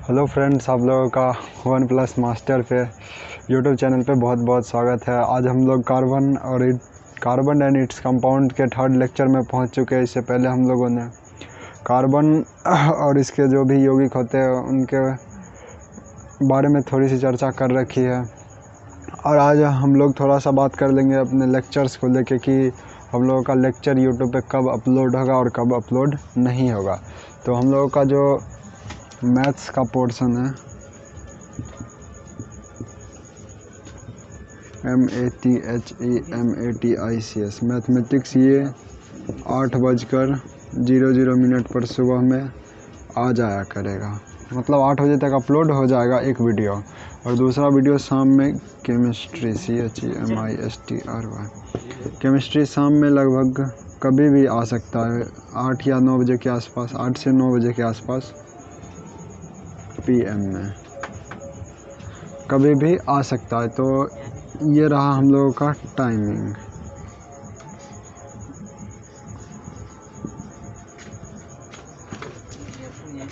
Hello friends, आप लोगों का वन प्लस मास्टर पे यूट्यूब चैनल पे बहुत बहुत स्वागत है। आज हम लोग कार्बन एंड इट्स कंपाउंड के थर्ड लेक्चर में पहुंच चुके हैं। इससे पहले हम लोगों ने कार्बन और इसके जो भी यौगिक होते हैं उनके बारे में थोड़ी सी चर्चा कर रखी है, और आज हम लोग थोड़ा सा बात कर लेंगे अपने लेक्चर्स को लेके कि हम लोगों का लेक्चर यूट्यूब पे कब अपलोड होगा और कब अपलोड नहीं होगा। तो हम लोगों का जो मैथ्स का पोर्शन है, MATHEMATICS मैथमेटिक्स, ये 8:00 पर सुबह में आ जाया करेगा। मतलब 8 बजे तक अपलोड हो जाएगा एक वीडियो, और दूसरा वीडियो शाम में केमिस्ट्री CHEMISTRY केमिस्ट्री शाम में लगभग कभी भी आ सकता है, 8 या 9 बजे के आसपास, 8 से 9 बजे के आसपास PM में कभी भी आ सकता है। तो ये रहा हम लोगों का टाइमिंग।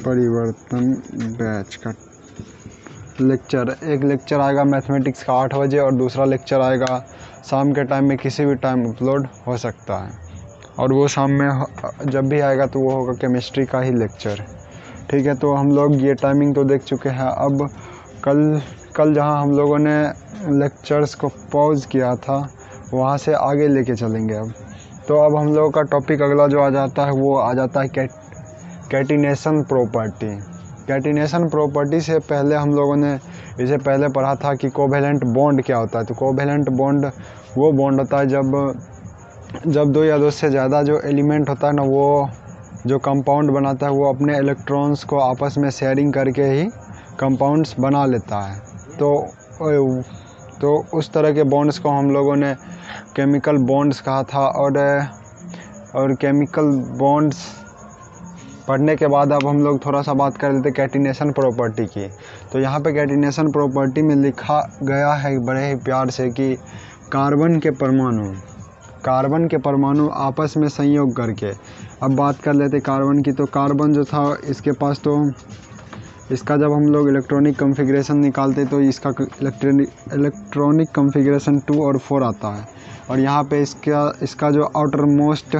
परिवर्तन बैच का लेक्चर, एक लेक्चर आएगा मैथमेटिक्स का 8 बजे और दूसरा लेक्चर आएगा शाम के टाइम में, किसी भी टाइम अपलोड हो सकता है। और वो शाम में जब भी आएगा तो वो होगा केमिस्ट्री का ही लेक्चर। ठीक है, तो हम लोग ये टाइमिंग तो देख चुके हैं। अब कल जहां हम लोगों ने लेक्चर्स को पॉज किया था वहां से आगे लेके चलेंगे। अब हम लोगों का टॉपिक अगला जो आ जाता है वो आ जाता है कैटिनेशन प्रॉपर्टी। कैटिनेशन प्रॉपर्टी से पहले हम लोगों ने इसे पहले पढ़ा था कि कोवेलेंट बॉन्ड क्या होता है। तो कोवेलेंट बॉन्ड वो बॉन्ड होता है जब दो या दो से ज़्यादा जो एलिमेंट होता है ना, वो जो कंपाउंड बनाता है वो अपने इलेक्ट्रॉन्स को आपस में शेयरिंग करके ही कंपाउंड्स बना लेता है। तो उस तरह के बॉन्ड्स को हम लोगों ने केमिकल बॉन्ड्स कहा था। और केमिकल बॉन्ड्स पढ़ने के बाद अब हम लोग थोड़ा सा बात कर लेते कैटिनेशन प्रॉपर्टी की। तो यहाँ पे कैटिनेशन प्रॉपर्टी में लिखा गया है बड़े ही प्यार से कि कार्बन के परमाणु आपस में संयोग करके। अब बात कर लेते कार्बन की। तो कार्बन जो था इसके पास, तो इसका जब हम लोग इलेक्ट्रॉनिक कॉन्फ़िगरेशन निकालते तो इसका इलेक्ट्रॉनिक कॉन्फ़िगरेशन 2 और 4 आता है। और यहाँ पे इसका जो आउटर मोस्ट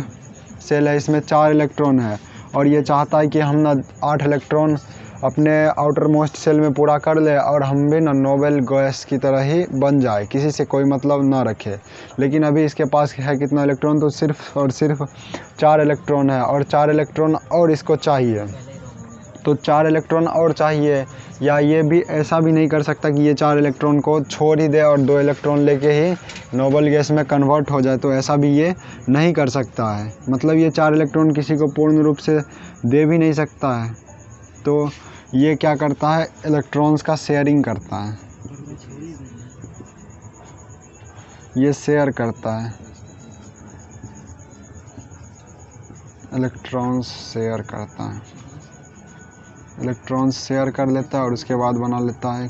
सेल है इसमें 4 इलेक्ट्रॉन है, और ये चाहता है कि हम ना 8 इलेक्ट्रॉन अपने आउटर मोस्ट सेल में पूरा कर ले और हम भी ना नोबेल गैस की तरह ही बन जाए, किसी से कोई मतलब ना रखे। लेकिन अभी इसके पास है कितना इलेक्ट्रॉन, तो सिर्फ और सिर्फ 4 इलेक्ट्रॉन है, और 4 इलेक्ट्रॉन और इसको चाहिए। तो 4 इलेक्ट्रॉन और चाहिए, या ये भी ऐसा भी नहीं कर सकता कि ये 4 इलेक्ट्रॉन को छोड़ ही दे और 2 इलेक्ट्रॉन लेके ही नोबेल गैस में कन्वर्ट हो जाए। तो ऐसा भी ये नहीं कर सकता है। मतलब ये 4 इलेक्ट्रॉन किसी को पूर्ण रूप से दे भी नहीं सकता है। तो ये क्या करता है, इलेक्ट्रॉन्स का शेयरिंग करता है, ये शेयर करता है, इलेक्ट्रॉन्स शेयर करता है, इलेक्ट्रॉन्स शेयर कर लेता है और उसके बाद बना लेता है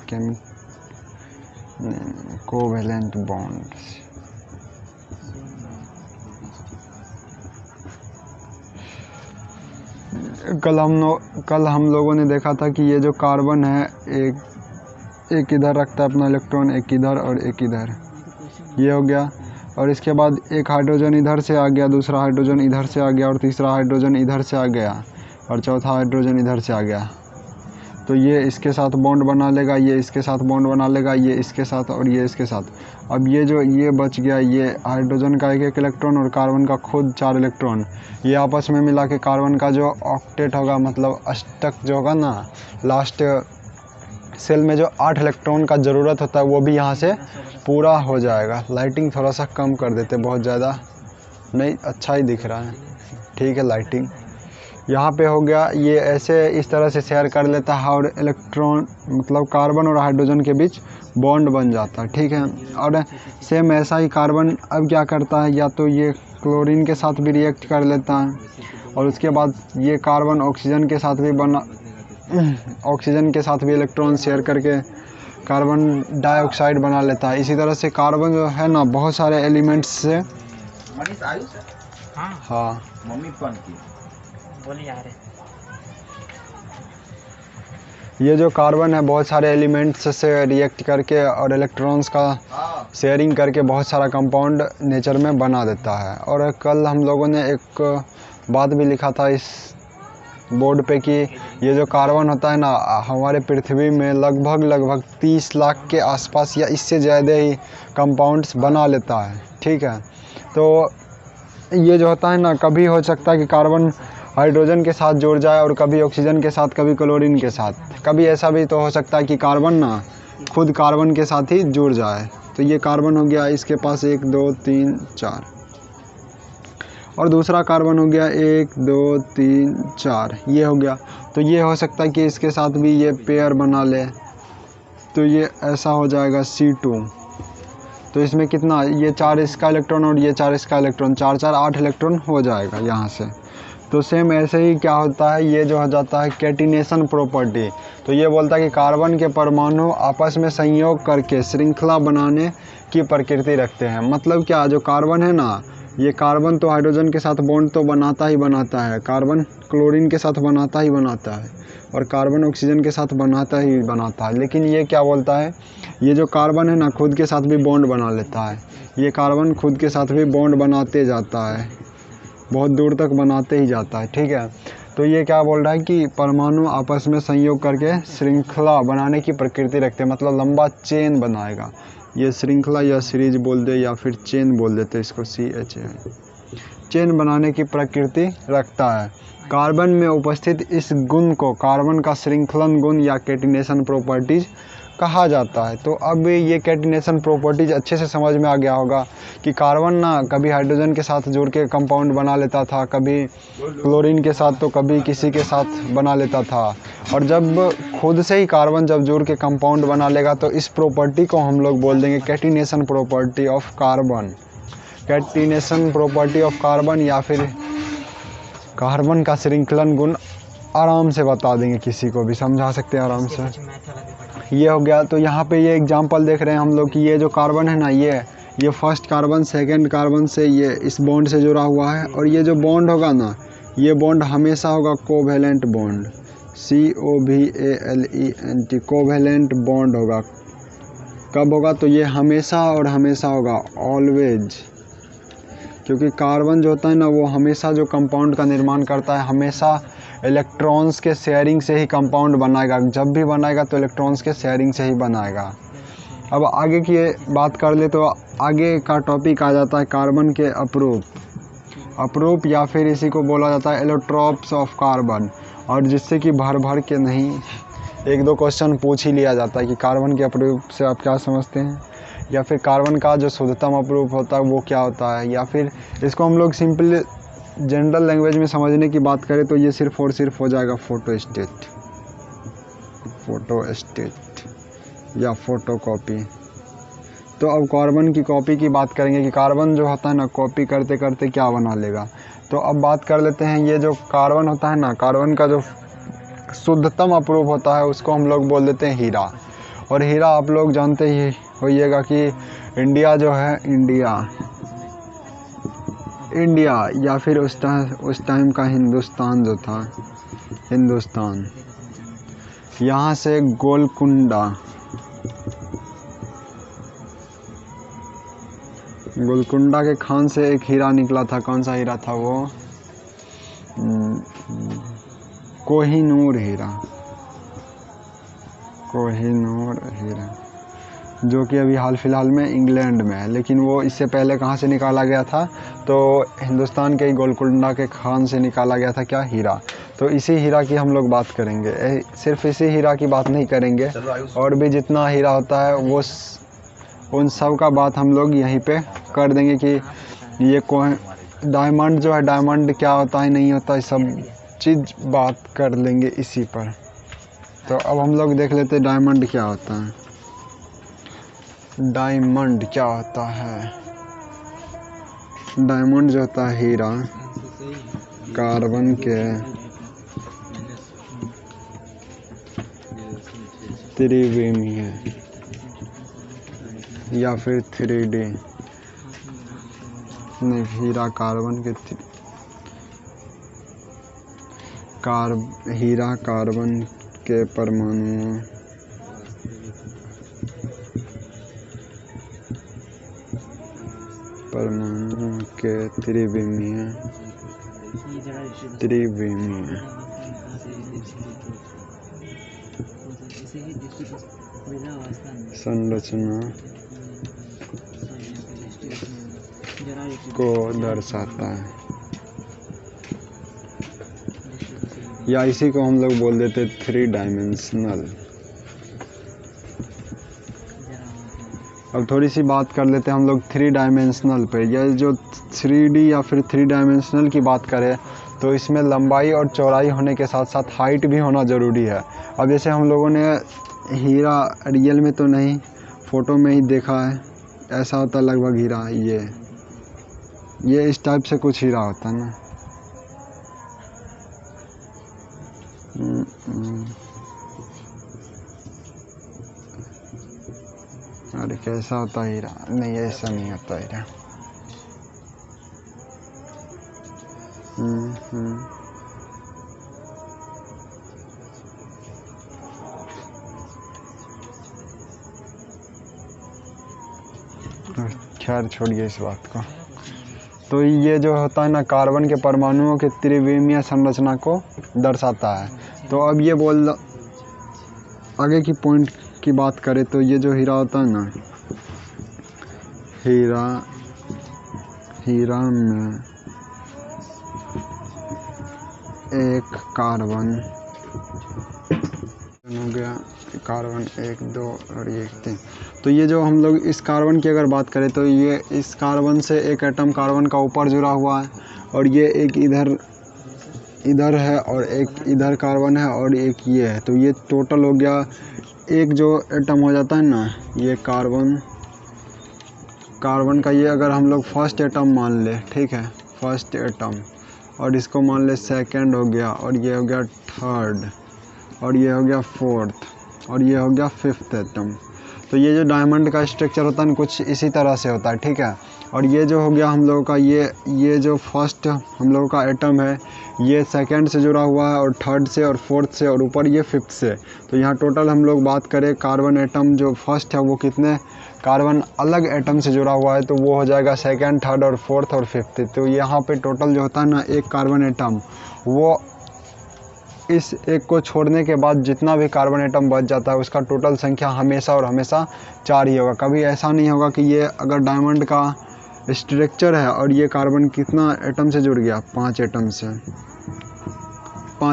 कोवेलेंट बॉन्ड्स। कल हम लोगों ने देखा था कि ये जो कार्बन है एक इधर रखता है अपना इलेक्ट्रॉन, एक इधर और एक इधर, ये हो गया। और इसके बाद एक हाइड्रोजन इधर से आ गया, दूसरा हाइड्रोजन इधर से आ गया, और तीसरा हाइड्रोजन इधर से आ गया, और चौथा हाइड्रोजन इधर से आ गया। तो ये इसके साथ बॉन्ड बना लेगा, ये इसके साथ बॉन्ड बना लेगा, ये इसके साथ और ये इसके साथ। अब ये बच गया, ये हाइड्रोजन का एक इलेक्ट्रॉन और कार्बन का खुद 4 इलेक्ट्रॉन, ये आपस में मिला के कार्बन का जो ऑक्टेट होगा, मतलब अष्टक जो होगा ना, लास्ट सेल में जो 8 इलेक्ट्रॉन का ज़रूरत होता है वो भी यहाँ से पूरा हो जाएगा। लाइटिंग थोड़ा सा कम कर देते, बहुत ज़्यादा नहीं, अच्छा ही दिख रहा है। ठीक है, लाइटिंग यहाँ पे हो गया। ये ऐसे इस तरह से शेयर कर लेता है और इलेक्ट्रॉन मतलब कार्बन और हाइड्रोजन के बीच बॉन्ड बन जाता है। ठीक है, और सेम ऐसा ही कार्बन अब क्या करता है, या तो ये क्लोरीन के साथ भी रिएक्ट कर लेता है, और उसके बाद ये कार्बन ऑक्सीजन के साथ भी इलेक्ट्रॉन शेयर करके कार्बन डाइऑक्साइड बना लेता है। इसी तरह से कार्बन जो है ना बहुत सारे एलिमेंट्स से मनीष आयुष है। हाँ हाँ मम्मी कौन की? बोलिए आ रहे। ये जो कार्बन है बहुत सारे एलिमेंट्स से रिएक्ट करके और इलेक्ट्रॉन्स का हाँ शेयरिंग करके बहुत सारा कंपाउंड नेचर में बना देता है। और कल हम लोगों ने एक बात भी लिखा था इस बोर्ड पे कि ये जो कार्बन होता है ना हमारे पृथ्वी में लगभग 30 लाख के आसपास या इससे ज़्यादा ही कंपाउंड्स बना लेता है। ठीक है, तो ये जो होता है ना कभी हो सकता है कि कार्बन हाइड्रोजन के साथ जुड़ जाए और कभी ऑक्सीजन के साथ, कभी क्लोरीन के साथ, कभी ऐसा भी तो हो सकता है कि कार्बन ना खुद कार्बन के साथ ही जुड़ जाए। तो ये कार्बन हो गया, इसके पास 1 2 3 4 और दूसरा कार्बन हो गया 1 2 3 4 ये हो गया। तो ये हो सकता है कि इसके साथ भी ये पेयर बना ले, तो ये ऐसा हो जाएगा C2। तो इसमें कितना, ये 4 इसका इलेक्ट्रॉन और ये 4 इसका इलेक्ट्रॉन, 4 4 8 इलेक्ट्रॉन हो जाएगा यहाँ से। तो सेम ऐसे ही क्या होता है, ये जो हो जाता है कैटिनेशन प्रॉपर्टी। तो ये बोलता है कि कार्बन के परमाणु आपस में संयोग करके श्रृंखला बनाने की प्रकृति रखते हैं। मतलब क्या, जो कार्बन है ना, ये कार्बन तो हाइड्रोजन के साथ बॉन्ड तो बनाता ही बनाता है, कार्बन क्लोरीन के साथ बनाता ही बनाता है, और कार्बन ऑक्सीजन के साथ बनाता ही बनाता है। लेकिन ये क्या बोलता है, ये जो कार्बन है ना खुद के साथ भी बॉन्ड बना लेता है। ये कार्बन खुद के साथ भी बॉन्ड बनाते जाता है, बहुत दूर तक बनाते ही जाता है। ठीक है, तो ये क्या बोल रहा है कि परमाणु आपस में संयोग करके श्रृंखला बनाने की प्रकृति रखते हैं, मतलब लंबा चेन बनाएगा। ये श्रृंखला या सीरीज बोल दे या फिर चेन बोल देते, इसको CHA, चेन बनाने की प्रकृति रखता है। कार्बन में उपस्थित इस गुण को कार्बन का श्रृंखलन गुण या कैटिनेशन प्रॉपर्टीज कहा जाता है। तो अब ये कैटिनेशन प्रॉपर्टीज अच्छे से समझ में आ गया होगा कि कार्बन ना कभी हाइड्रोजन के साथ जुड़ के कंपाउंड बना लेता था, कभी क्लोरीन के साथ, तो कभी किसी के साथ बना लेता था। और जब खुद से ही कार्बन जब जुड़ के कंपाउंड बना लेगा तो इस प्रॉपर्टी को हम लोग बोल देंगे catenation property of carbon. Catenation property of carbon या फिर कार्बन का श्रृंखलन गुण आराम से बता देंगे, किसी को भी समझा सकते हैं आराम से। ये हो गया। तो यहाँ पे ये एग्जांपल देख रहे हैं हम लोग कि ये जो कार्बन है ना, ये फर्स्ट कार्बन सेकंड कार्बन से ये इस बॉन्ड से जुड़ा हुआ है। और ये जो बॉन्ड होगा ना, ये बॉन्ड हमेशा होगा covalent bond, COVALENT, covalent bond होगा। कब होगा, तो ये हमेशा और हमेशा होगा, ऑलवेज। क्योंकि कार्बन जो होता है ना वो हमेशा जो कंपाउंड का निर्माण करता है, हमेशा इलेक्ट्रॉन्स के शेयरिंग से ही कंपाउंड बनाएगा। जब भी बनाएगा तो इलेक्ट्रॉन्स के शेयरिंग से ही बनाएगा। अब आगे की बात कर ले तो आगे का टॉपिक आ जाता है कार्बन के अपरूप या फिर इसी को बोला जाता है एलोट्रॉप्स ऑफ कार्बन। और जिससे कि भर भर के नहीं, 1-2 क्वेश्चन पूछ ही लिया जाता है कि कार्बन के अपरूप से आप क्या समझते हैं, या फिर कार्बन का जो शुद्धतम अपरूप होता है वो क्या होता है, या फिर इसको हम लोग सिंपल जनरल लैंग्वेज में समझने की बात करें तो ये सिर्फ और सिर्फ हो जाएगा फोटोस्टेट या फोटोकॉपी। तो अब कार्बन की कॉपी की बात करेंगे कि कार्बन जो होता है ना कॉपी करते करते क्या बना लेगा। तो अब बात कर लेते हैं, ये जो कार्बन होता है ना, कार्बन का जो शुद्धतम अपरूप होता है उसको हम लोग बोल देते हैं हीरा। और हीरा आप लोग जानते ही होइएगा कि इंडिया जो है, इंडिया या फिर उस टाइम का हिंदुस्तान जो था, हिंदुस्तान, यहाँ से गोलकुंडा के खान से एक हीरा निकला था। कौन सा हीरा था वो? कोहिनूर हीरा, जो कि अभी हाल फिलहाल में इंग्लैंड में है। लेकिन वो इससे पहले कहाँ से निकाला गया था, तो हिंदुस्तान के गोलकुंडा के खान से निकाला गया था क्या, हीरा। तो इसी हीरा की हम लोग बात करेंगे, सिर्फ इसी हीरा की बात नहीं करेंगे, और भी जितना हीरा होता है वो उन सब का बात हम लोग यहीं पे कर देंगे कि ये डायमंड जो है, डायमंड क्या होता है नहीं होता है, सब चीज़ बात कर लेंगे इसी पर। तो अब हम लोग देख लेते डायमंड क्या होता है। डायमंड क्या होता है? डायमंड जो होता है हीरा, कार्बन के त्रिविमीय या फिर 3D नहीं, हीरा कार्बन के हीरा कार्बन के परमाणुओं के त्रिविमीय संरचना को दर्शाता है, या इसी को हम लोग बोल देते 3 डायमेंशनल। अब थोड़ी सी बात कर लेते हैं हम लोग 3 डायमेंशनल पे। यह जो 3D या फिर 3 डायमेंशनल की बात करें तो इसमें लंबाई और चौड़ाई होने के साथ साथ हाइट भी होना ज़रूरी है। अब जैसे हम लोगों ने हीरा रियल में तो नहीं, फ़ोटो में ही देखा है, ऐसा होता लगभग हीरा, ये इस टाइप से कुछ हीरा होता है ना। अरे कैसा होता है हीरा? नहीं, ऐसा नहीं होता हीरा। खैर छोड़िए इस बात को। तो ये जो होता है ना, कार्बन के परमाणुओं के त्रिविमीय संरचना को दर्शाता है। तो अब ये आगे की पॉइंट की बात करें तो ये जो हीरा होता है ना, हीरा में एक कार्बन हो गया, कार्बन 1 2 और 1 3। तो ये जो हम लोग इस कार्बन की अगर बात करें तो ये इस कार्बन से एक एटम कार्बन का ऊपर जुड़ा हुआ है, और ये एक इधर है और एक इधर कार्बन है और एक ये है। तो ये टोटल हो गया, एक जो एटम हो जाता है ना, ये कार्बन का ये अगर हम लोग फर्स्ट एटम मान ले, ठीक है, फर्स्ट एटम, और इसको मान ले सेकंड हो गया, और ये हो गया थर्ड, और ये हो गया फोर्थ, और ये हो गया फिफ्थ एटम। तो ये जो डायमंड का स्ट्रक्चर होता है ना, कुछ इसी तरह से होता है, ठीक है। और ये जो हो गया हम लोगों का ये जो फर्स्ट हम लोगों का एटम है, ये सेकंड से जुड़ा हुआ है, और थर्ड से, और फोर्थ से, और ऊपर ये फिफ्थ से। तो यहाँ टोटल हम लोग बात करें कार्बन एटम जो फर्स्ट है वो कितने कार्बन अलग एटम से जुड़ा हुआ है, तो वो हो जाएगा सेकंड, थर्ड और फोर्थ और फिफ्थ। तो यहाँ पे टोटल जो होता है ना, एक कार्बन एटम, वो इस एक को छोड़ने के बाद जितना भी कार्बन एटम बच जाता है उसका टोटल संख्या हमेशा और हमेशा 4 ही होगा। कभी ऐसा नहीं होगा कि ये अगर डायमंड का स्ट्रक्चर है और ये कार्बन कितना एटम से जुड़ गया, 5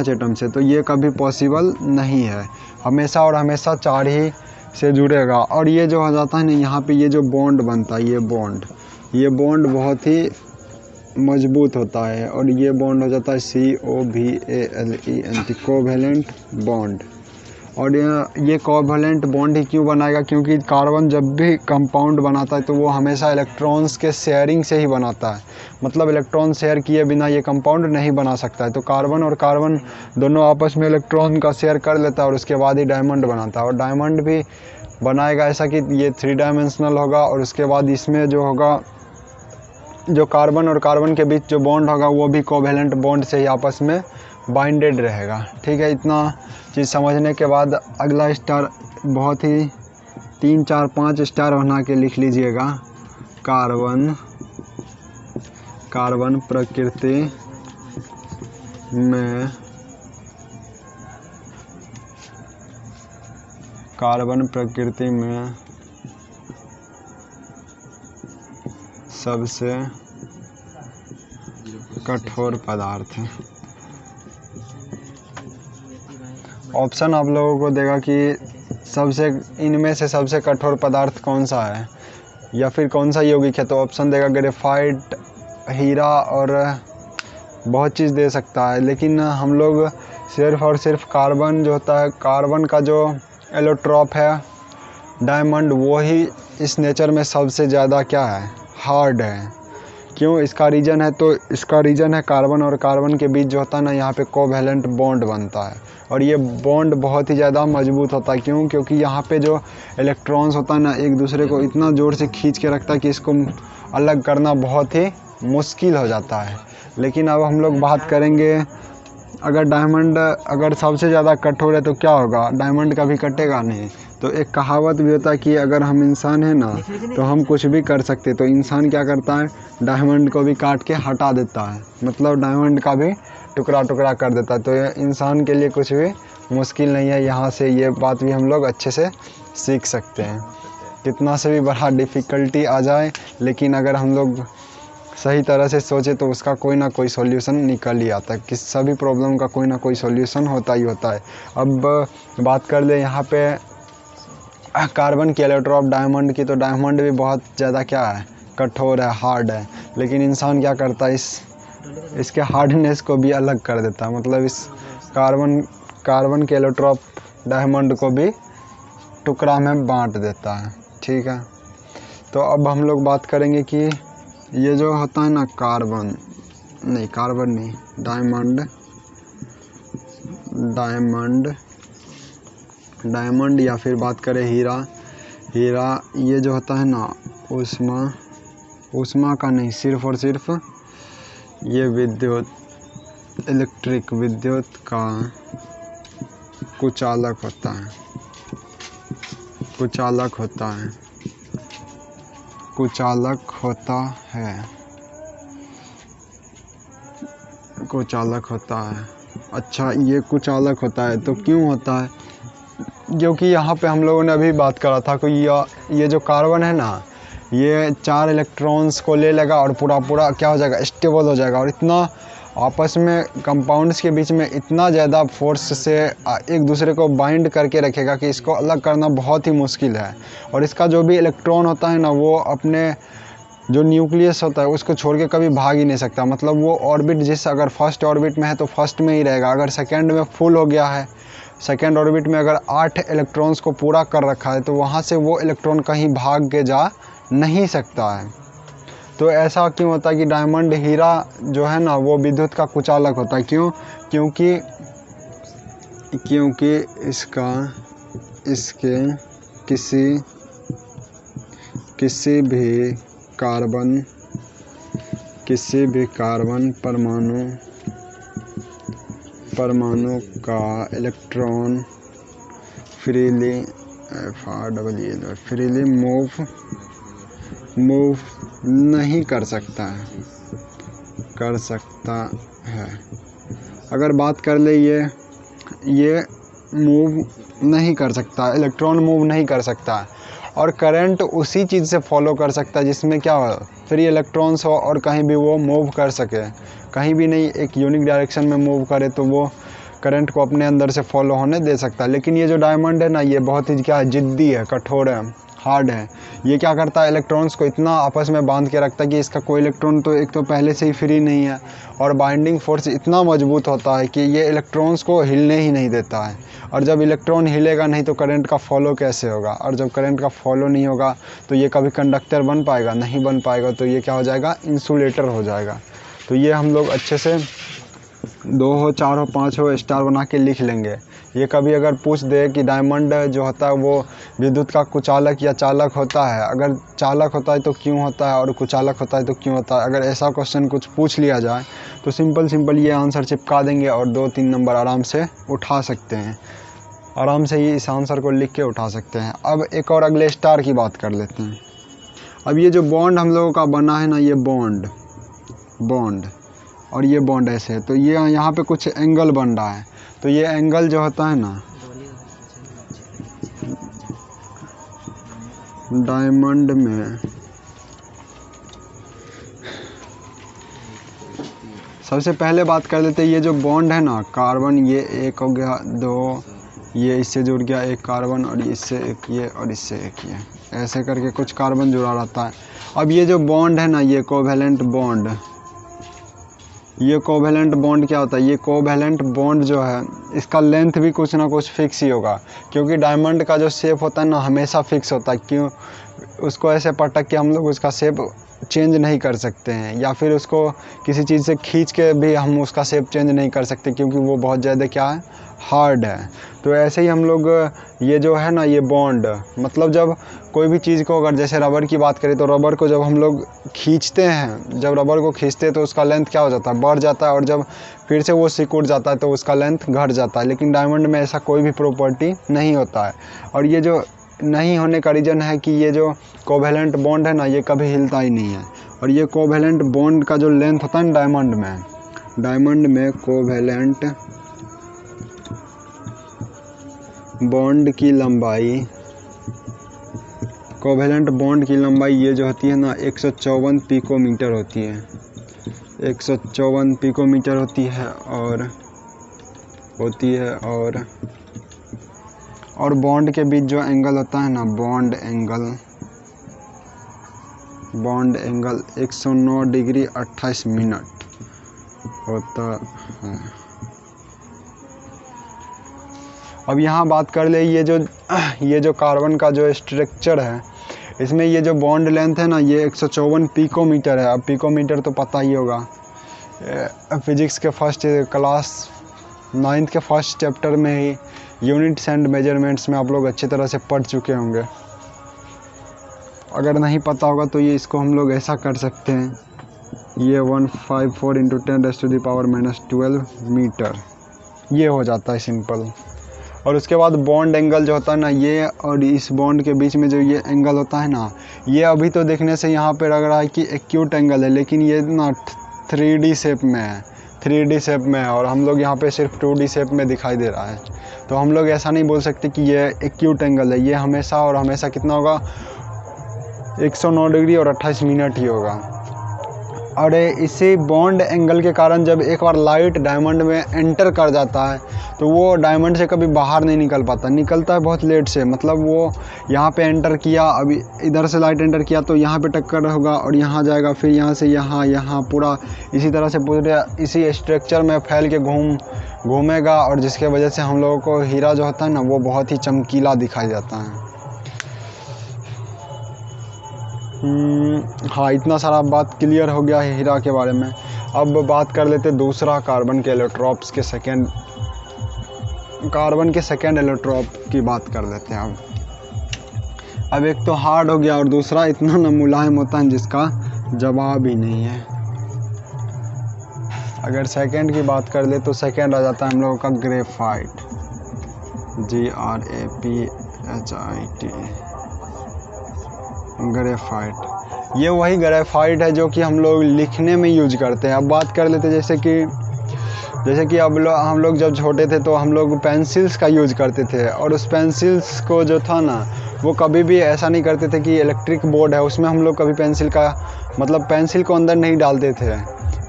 एटम से, तो ये कभी पॉसिबल नहीं है। हमेशा और हमेशा 4 ही से जुड़ेगा। और ये जो हो जाता है ना, यहाँ पे ये जो बॉन्ड बनता है, ये बॉन्ड बहुत ही मजबूत होता है, और ये बॉन्ड हो जाता है COVALENT, कोवैलेंट बॉन्ड। और ये कोवैलेंट बॉन्ड ही क्यों बनाएगा? क्योंकि कार्बन जब भी कंपाउंड बनाता है तो वो हमेशा इलेक्ट्रॉन्स के शेयरिंग से ही बनाता है। मतलब इलेक्ट्रॉन शेयर किए बिना ये कंपाउंड नहीं बना सकता है। तो कार्बन और कार्बन दोनों आपस में इलेक्ट्रॉन का शेयर कर लेता है और उसके बाद ही डायमंड बनाता है। और डायमंड भी बनाएगा ऐसा कि ये 3 डायमेंशनल होगा, और उसके बाद इसमें जो होगा, जो कार्बन और कार्बन के बीच जो बॉन्ड होगा वो भी कोवैलेंट बॉन्ड से ही आपस में बाइंडेड रहेगा। ठीक है, इतना चीज़ समझने के बाद अगला स्टार बहुत ही 3 4 5 स्टार बना के लिख लीजिएगा। कार्बन प्रकृति में सबसे कठोर पदार्थ है। ऑप्शन आप लोगों को देगा कि इनमें से सबसे कठोर पदार्थ कौन सा है या फिर कौन सा यौगिक है। तो ऑप्शन देगा ग्रेफाइट, हीरा और बहुत चीज़ दे सकता है। लेकिन हम लोग सिर्फ और सिर्फ कार्बन जो होता है, कार्बन का जो एलोट्रॉप है डायमंड, वो ही इस नेचर में सबसे ज़्यादा क्या है, हार्ड है। क्यों? इसका रीज़न है कार्बन और कार्बन के बीच जो होता है ना, यहाँ पे कोवैलेंट बॉन्ड बनता है, और ये बॉन्ड बहुत ही ज़्यादा मजबूत होता है। क्यों? क्योंकि यहाँ पे जो इलेक्ट्रॉन्स होता है ना, एक दूसरे को इतना ज़ोर से खींच के रखता है कि इसको अलग करना बहुत ही मुश्किल हो जाता है। लेकिन अब हम लोग बात करेंगे, अगर डायमंड अगर सबसे ज़्यादा कठोर है तो क्या होगा, डायमंड कभी कटेगा नहीं। तो एक कहावत भी होता है कि अगर हम इंसान हैं ना तो हम कुछ भी कर सकते, तो इंसान क्या करता है, डायमंड को भी काट के हटा देता है, मतलब डायमंड का भी टुकड़ा टुकड़ा कर देता है। तो ये इंसान के लिए कुछ भी मुश्किल नहीं है, यहाँ से ये बात भी हम लोग अच्छे से सीख सकते हैं। कितना से भी बड़ा डिफ़िकल्टी आ जाए, लेकिन अगर हम लोग सही तरह से सोचे तो उसका कोई ना कोई सॉल्यूशन निकल ही आता है। किस सभी प्रॉब्लम का कोई ना कोई सॉल्यूशन होता ही होता है। अब बात कर ले यहाँ पे कार्बन की इलेक्ट्रोड डायमंड की, तो डायमंड भी बहुत ज़्यादा क्या है, कठोर है, हार्ड है। लेकिन इंसान क्या करता है, इसके हार्डनेस को भी अलग कर देता है, मतलब इस कार्बन के इलेक्ट्रोड डायमंड को भी टुकड़ा में बांट देता है। ठीक है, तो अब हम लोग बात करेंगे कि ये जो होता है ना कार्बन नहीं, डायमंड या फिर बात करें हीरा, ये जो होता है ना ऊष्मा का नहीं, सिर्फ और सिर्फ ये विद्युत का कुचालक होता है। अच्छा, ये कुचालक होता है तो क्यों होता है, क्योंकि यहाँ पे हम लोगों ने अभी बात करा था कि ये जो कार्बन है ना, ये 4 इलेक्ट्रॉन्स को ले लेगा और पूरा क्या हो जाएगा, स्टेबल हो जाएगा, और इतना आपस में कंपाउंड्स के बीच में इतना ज़्यादा फोर्स से एक दूसरे को बाइंड करके रखेगा कि इसको अलग करना बहुत ही मुश्किल है। और इसका जो भी इलेक्ट्रॉन होता है ना, वो अपने जो न्यूक्लियस होता है उसको छोड़ के कभी भाग ही नहीं सकता। मतलब वो ऑर्बिट जिस अगर फर्स्ट ऑर्बिट में है तो फर्स्ट में ही रहेगा, अगर सेकेंड में फुल हो गया है, सेकेंड ऑर्बिट में अगर 8 इलेक्ट्रॉन्स को पूरा कर रखा है, तो वहाँ से वो इलेक्ट्रॉन कहीं भाग के जा नहीं सकता है। तो ऐसा क्यों होता है कि डायमंड हीरा जो है ना वो विद्युत का कुचालक होता है। क्यों? क्योंकि इसके किसी भी कार्बन परमाणु का इलेक्ट्रॉन फ्रीली मूव नहीं कर सकता है। अगर बात कर ले, ये मूव नहीं कर सकता, इलेक्ट्रॉन मूव नहीं कर सकता, और करंट उसी चीज़ से फॉलो कर सकता है जिसमें क्या हो, फ्री इलेक्ट्रॉन्स हो और कहीं भी वो मूव कर सके, कहीं भी नहीं, एक यूनिक डायरेक्शन में मूव करे, तो वो करंट को अपने अंदर से फॉलो होने दे सकता है। लेकिन ये जो डायमंड है ना, ये बहुत ही क्या है, जिद्दी है, कठोर है, हार्ड है। ये क्या करता है, इलेक्ट्रॉन्स को इतना आपस में बांध के रखता है कि इसका कोई इलेक्ट्रॉन तो एक तो पहले से ही फ्री नहीं है, और बाइंडिंग फोर्स इतना मजबूत होता है कि ये इलेक्ट्रॉन्स को हिलने ही नहीं देता है। और जब इलेक्ट्रॉन हिलेगा नहीं तो करंट का फॉलो कैसे होगा, और जब करंट का फॉलो नहीं होगा तो ये कभी कंडक्टर बन पाएगा, नहीं बन पाएगा, तो ये क्या हो जाएगा, इंसुलेटर हो जाएगा। तो ये हम लोग अच्छे से 2 हो 4 हो 5 हो स्टार बना के लिख लेंगे। ये कभी अगर पूछ दे कि डायमंड जो होता है वो विद्युत का कुचालक या चालक होता है, अगर चालक होता है तो क्यों होता है, और कुचालक होता है तो क्यों होता है, अगर ऐसा क्वेश्चन कुछ पूछ लिया जाए तो सिंपल ये आंसर चिपका देंगे और 2-3 नंबर आराम से उठा सकते हैं, आराम से ही इस आंसर को लिख के उठा सकते हैं। अब एक और अगले स्टार की बात कर लेते हैं। अब ये जो बॉन्ड हम लोगों का बना है ना, ये बॉन्ड और ये बॉन्ड ऐसे है, तो ये यहाँ पे कुछ एंगल बन रहा है, तो ये एंगल जो होता है ना डायमंड में, सबसे पहले बात कर लेते हैं, ये जो बॉन्ड है ना कार्बन, ये एक हो गया, 2 ये इससे जुड़ गया, एक कार्बन, और इससे एक ये, और इससे एक ये, ऐसे करके कुछ कार्बन जुड़ा रहता है। अब ये जो बॉन्ड है ना, ये कोवेलेंट बॉन्ड क्या होता है, ये कोवेलेंट बॉन्ड जो है इसका लेंथ भी कुछ ना कुछ फिक्स ही होगा, क्योंकि डायमंड का जो शेप होता है ना हमेशा फिक्स होता है। क्यों? उसको ऐसे पटक के हम लोग उसका शेप चेंज नहीं कर सकते हैं, या फिर उसको किसी चीज़ से खींच के भी हम उसका शेप चेंज नहीं कर सकते, क्योंकि वो बहुत ज़्यादा क्या है, हार्ड है। तो ऐसे ही हम लोग ये जो है ना, ये बॉन्ड मतलब जब कोई भी चीज़ को, अगर जैसे रबर की बात करें तो रबर को जब हम लोग खींचते हैं, जब रबर को खींचते हैं तो उसका लेंथ क्या हो जाता है, बढ़ जाता है, और जब फिर से वो सिकुड़ जाता है तो उसका लेंथ घट जाता है। लेकिन डायमंड में ऐसा कोई भी प्रॉपर्टी नहीं होता है, और ये जो नहीं होने का रीज़न है कि ये जो कोवेलेंट बॉन्ड है ना, ये कभी हिलता ही नहीं है। और ये कोवेलेंट बॉन्ड का जो लेंथ होता है ना डायमंड में कोवेलेंट बॉन्ड की लंबाई ये जो होती है ना 154 पिकोमीटर होती है, 154 पिकोमीटर होती है। और बॉन्ड के बीच जो एंगल होता है ना, बॉन्ड एंगल 109 डिग्री 28 मिनट होता है। अब यहाँ बात कर ले, ये जो कार्बन का जो स्ट्रक्चर है, इसमें ये जो बॉन्ड लेंथ है ना, ये 154 पिकोमीटर है। अब पिकोमीटर तो पता ही होगा, फिजिक्स के फर्स्ट क्लास 9th के फर्स्ट चैप्टर में ही यूनिट्स एंड मेजरमेंट्स में आप लोग अच्छी तरह से पढ़ चुके होंगे। अगर नहीं पता होगा तो ये इसको हम लोग ऐसा कर सकते हैं, ये 154 × 10⁻⁻12 मीटर, ये हो जाता है सिंपल। और उसके बाद बॉन्ड एंगल जो होता है ना, ये और इस बॉन्ड के बीच में जो ये एंगल होता है ना, ये अभी तो देखने से यहाँ पे लग रहा है कि एक्यूट एंगल है, लेकिन ये ना 3D शेप में है, और हम लोग यहाँ पे सिर्फ 2D शेप में दिखाई दे रहा है। तो हम लोग ऐसा नहीं बोल सकते कि ये एक्यूट एंगल है, ये हमेशा कितना होगा, 109 डिग्री और 28 मिनट ही होगा। और इसी बॉन्ड एंगल के कारण जब एक बार लाइट डायमंड में एंटर कर जाता है तो वो डायमंड से कभी बाहर नहीं निकल पाता, निकलता है बहुत लेट से। मतलब वो यहाँ पे एंटर किया, अभी इधर से लाइट एंटर किया तो यहाँ पे टक्कर होगा और यहाँ जाएगा, फिर यहाँ से यहाँ पूरा इसी तरह से पूरे इसी स्ट्रक्चर में फैल के घूमेगा, और जिसके वजह से हम लोगों को हीरा जो होता है ना, वो बहुत ही चमकीला दिखाई देता है। हाँ, इतना सारा बात क्लियर हो गया है हीरा के बारे में। अब बात कर लेते दूसरा कार्बन के एलोट्रॉप्स के सेकेंड एलोट्रॉप की बात कर लेते हैं। अब एक तो हार्ड हो गया और दूसरा इतना ना मुलायम होता है जिसका जवाब ही नहीं है। अगर सेकेंड की बात कर ले तो सेकेंड आ जाता है हम लोगों का ग्रेफाइट, GRAPHIT, ग्रेफाइट। ये वही ग्रेफाइट है जो कि हम लोग लिखने में यूज करते हैं। अब बात कर लेते हैं जैसे कि अब हम लोग जब छोटे थे तो हम लोग पेंसिल्स का यूज करते थे, और उस पेंसिल्स को जो था ना, वो कभी भी ऐसा नहीं करते थे कि इलेक्ट्रिक बोर्ड है उसमें हम लोग कभी पेंसिल को अंदर नहीं डालते थे।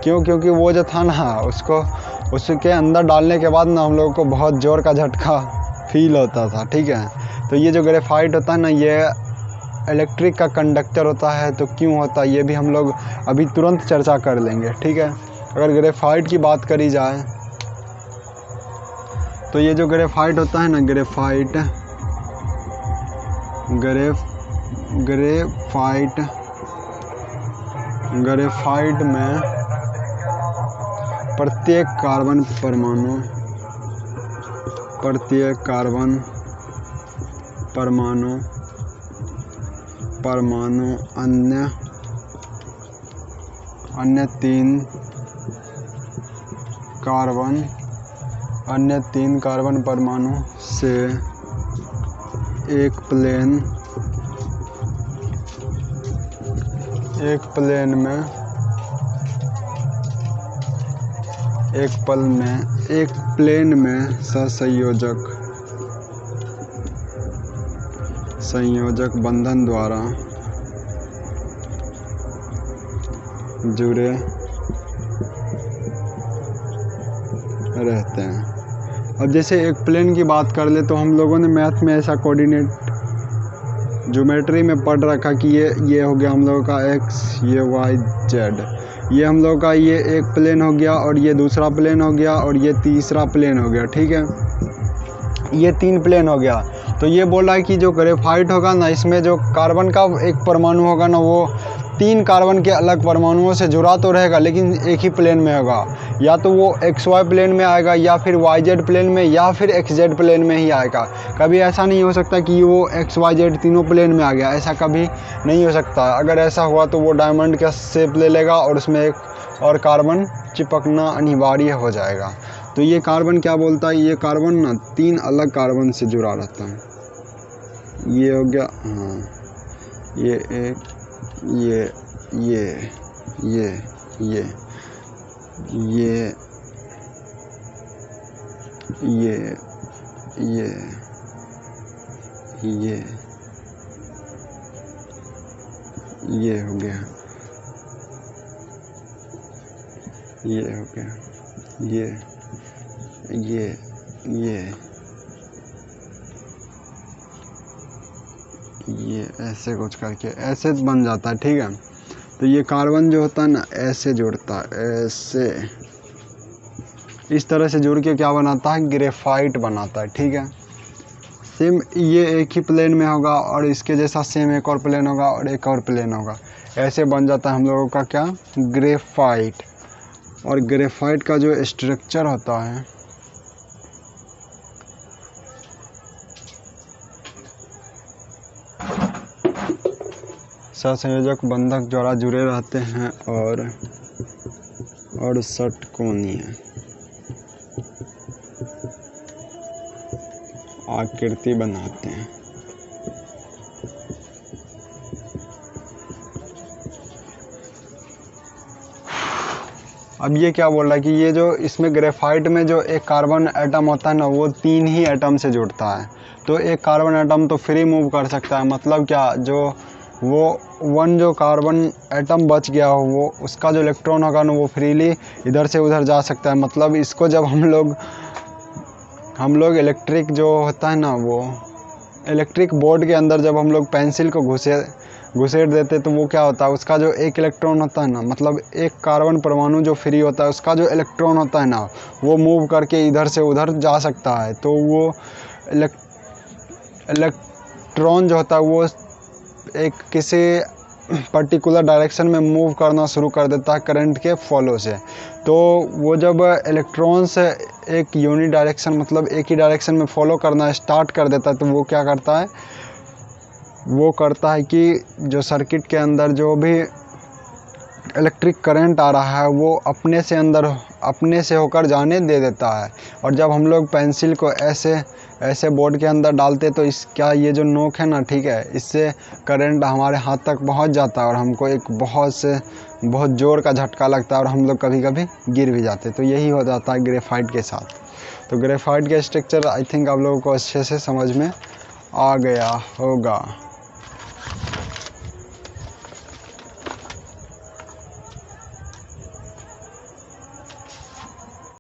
क्योंकि वो जो था ना, उसके अंदर डालने के बाद ना हम लोगों को बहुत ज़ोर का झटका फील होता था। ठीक है, तो ये जो ग्रेफाइट होता है ना, ये इलेक्ट्रिक का कंडक्टर होता है। तो क्यों होता है ये भी हम लोग अभी तुरंत चर्चा कर लेंगे। ठीक है, अगर ग्रेफाइट की बात करी जाए तो ये जो ग्रेफाइट होता है ना, ग्रेफाइट में प्रत्येक कार्बन परमाणु अन्य तीन कार्बन परमाणु से एक प्लेन में संयोजक बंधन द्वारा जुड़े रहते हैं। अब जैसे एक प्लेन की बात कर ले तो हम लोगों ने मैथ में ऐसा कोऑर्डिनेट ज्योमेट्री में पढ़ रखा कि ये हो गया हम लोगों का x, ये y, z, ये हम लोगों का ये एक प्लेन हो गया, और ये दूसरा प्लेन हो गया, और ये तीसरा प्लेन हो गया। ठीक है, ये 3 प्लेन हो गया। तो ये बोला है कि जो ग्रेफाइट होगा ना, इसमें जो कार्बन का एक परमाणु होगा ना, वो 3 कार्बन के अलग परमाणुओं से जुड़ा तो रहेगा लेकिन एक ही प्लेन में होगा। या तो वो XY प्लेन में आएगा या फिर YZ प्लेन में या फिर XZ प्लेन में ही आएगा। कभी ऐसा नहीं हो सकता कि वो XYZ तीनों प्लेन में आ गया, ऐसा कभी नहीं हो सकता। अगर ऐसा हुआ तो वो डायमंड का शेप ले लेगा और उसमें एक और कार्बन चिपकना अनिवार्य हो जाएगा। तो ये कार्बन क्या बोलता है, ये कार्बन ना 3 अलग कार्बन से जुड़ा रहता है। ये हो गया, हाँ, ये एक, ये ये ये ये ये ये ये ये हो गया, ये हो गया, ये ऐसे कुछ करके ऐसे बन जाता है, ठीक है। तो ये कार्बन जो होता है ना ऐसे जुड़ता है, ऐसे इस तरह से जुड़ के क्या बनाता है, ग्रेफाइट बनाता है, ठीक है। सेम ये एक ही प्लेन में होगा और इसके जैसा सेम एक और प्लेन होगा और एक और प्लेन होगा, ऐसे बन जाता है हम लोगों का क्या, ग्रेफाइट। और ग्रेफाइट का जो स्ट्रक्चर होता है सहसंयोजक बंधक द्वारा जुड़े रहते हैं और षटकोणीय आकृति बनाते हैं। अब ये क्या बोल रहा है कि ये जो इसमें ग्रेफाइट में जो एक कार्बन एटम होता है ना वो 3 ही एटम से जुड़ता है। तो एक कार्बन एटम तो फ्री मूव कर सकता है, मतलब क्या, जो वो 1 जो कार्बन एटम बच गया हो वो उसका जो इलेक्ट्रॉन होगा ना वो फ्रीली इधर से उधर जा सकता है। मतलब इसको जब हम लोग इलेक्ट्रिक जो होता है ना, वो इलेक्ट्रिक बोर्ड के अंदर जब हम लोग पेंसिल को घुसेड़ देते तो वो क्या होता है, उसका जो एक इलेक्ट्रॉन होता है ना, मतलब एक कार्बन परमाणु जो फ्री होता है उसका जो इलेक्ट्रॉन होता है ना वो मूव करके इधर से उधर जा सकता है। तो वो इलेक्ट्रॉन जो होता है वो एक किसी पर्टिकुलर डायरेक्शन में मूव करना शुरू कर देता है करंट के फॉलो से। तो वो जब इलेक्ट्रॉन्स एक यूनि डायरेक्शन, मतलब एक ही डायरेक्शन में फॉलो करना स्टार्ट कर देता है तो वो क्या करता है, वो करता है कि जो सर्किट के अंदर जो भी इलेक्ट्रिक करंट आ रहा है वो अपने से होकर जाने दे देता है। और जब हम लोग पेंसिल को ऐसे बोर्ड के अंदर डालते तो इसका ये जो नोक है ना, ठीक है, इससे करंट हमारे हाथ तक पहुंच जाता है और हमको एक बहुत ज़ोर का झटका लगता है और हम लोग कभी कभी गिर भी जाते। तो यही हो जाता है ग्रेफाइट के साथ। तो ग्रेफाइट का स्ट्रक्चर आई थिंक आप लोगों को अच्छे से समझ में आ गया होगा।